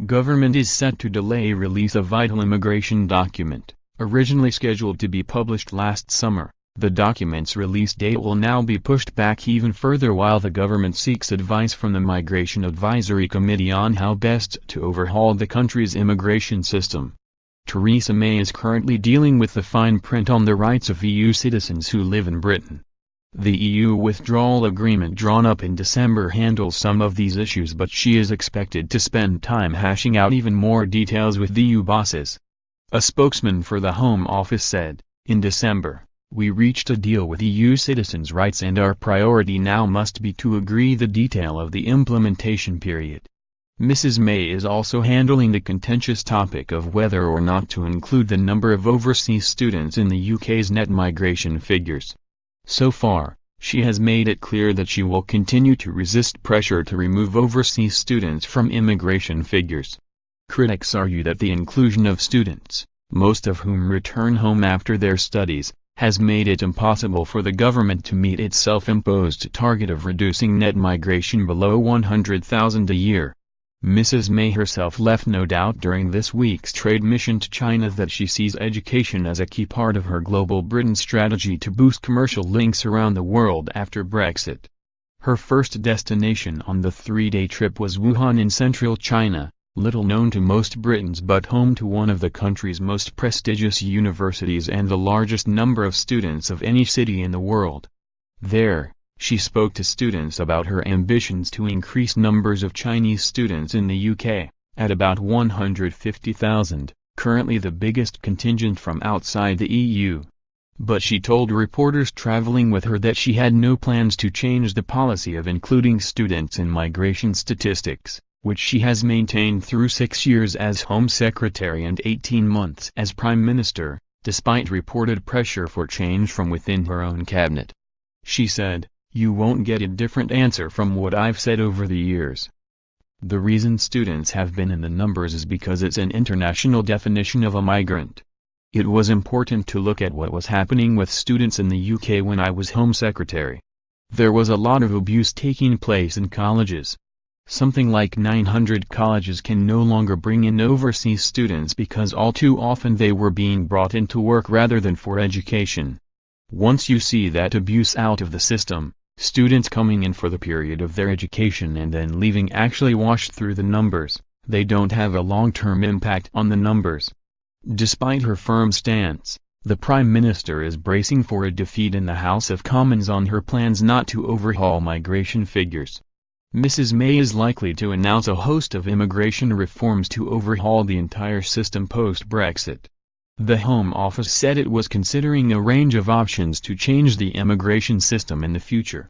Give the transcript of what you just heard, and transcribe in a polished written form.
Government is set to delay release of vital immigration document, originally scheduled to be published last summer. The document's release date will now be pushed back even further while the government seeks advice from the Migration Advisory Committee on how best to overhaul the country's immigration system. Theresa May is currently dealing with the fine print on the rights of EU citizens who live in Britain. The EU withdrawal agreement drawn up in December handles some of these issues, but she is expected to spend time hashing out even more details with the EU bosses. A spokesman for the Home Office said, "In December, we reached a deal with EU citizens' rights and our priority now must be to agree the detail of the implementation period." Mrs. May is also handling the contentious topic of whether or not to include the number of overseas students in the UK's net migration figures. So far, she has made it clear that she will continue to resist pressure to remove overseas students from immigration figures. Critics argue that the inclusion of students, most of whom return home after their studies, has made it impossible for the government to meet its self-imposed target of reducing net migration below 100,000 a year. Mrs. May herself left no doubt during this week's trade mission to China that she sees education as a key part of her Global Britain strategy to boost commercial links around the world after Brexit. Her first destination on the 3-day trip was Wuhan in central China, little known to most Britons but home to one of the country's most prestigious universities and the largest number of students of any city in the world. There, she spoke to students about her ambitions to increase numbers of Chinese students in the UK, at about 150,000, currently the biggest contingent from outside the EU. But she told reporters traveling with her that she had no plans to change the policy of including students in migration statistics, which she has maintained through 6 years as Home Secretary and 18 months as Prime Minister, despite reported pressure for change from within her own cabinet. She said, "You won't get a different answer from what I've said over the years. The reason students have been in the numbers is because it's an international definition of a migrant. It was important to look at what was happening with students in the UK when I was Home Secretary. There was a lot of abuse taking place in colleges. Something like 900 colleges can no longer bring in overseas students because all too often they were being brought in to work rather than for education. Once you see that abuse out of the system, students coming in for the period of their education and then leaving actually wash through the numbers, they don't have a long-term impact on the numbers." Despite her firm stance, the Prime Minister is bracing for a defeat in the House of Commons on her plans not to overhaul migration figures. Mrs. May is likely to announce a host of immigration reforms to overhaul the entire system post-Brexit. The Home Office said it was considering a range of options to change the immigration system in the future.